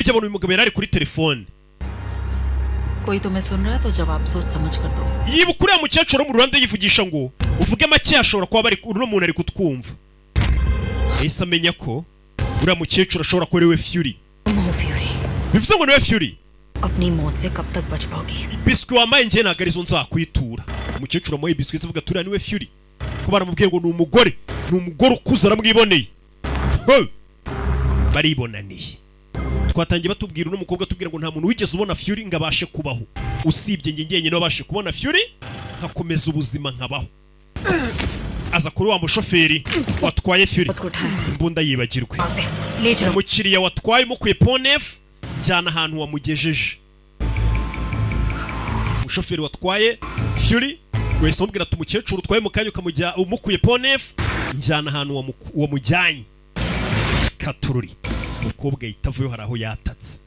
yarebye abona uyu mugabo yari kuri telefone. कोई तुम्हें सुन रहा है तो जवाब सोच समझ कर दो. yibuka uriya mukecuru mu Rwanda yivugisha ngo uvuge make ashobora kuba bari uno muntu ari kutwumva. Yahise amenya ko uriya mukecuru ashobora kuba ari we Fury. bivuze ngo ni we Fury. अपनी मौत से कब तक बच पाओगी? biswi wamaye njye ntabwo arizo nzakwitura. umukecuru amuhaye biswi zivuga turiya ni we Fury. ko baramubwiye ngo ni umugore ukuze aramwiboneye. baribonaniye. twatangiye batubwira uno mukobwa tubwira ngo nta muntu wigeze ubona Fury ngo abashe kubaho usibye njye njyenyine wabashe kubona Fury nkakomeza ubuzima nkabaho. aza kuri wa mushoferi watwaye Fury imbunda yibagirwe. umukiriya watwaye umukuye Ponef jyana ahantu wamugejeje. umushoferi watwaye Fury wese umubwira ati umukecuru utwaye mu kanya ukamujya umukuye Ponef njyana ahantu wamujyanye. katururi umukobwa yitavuye hari aho yatatse.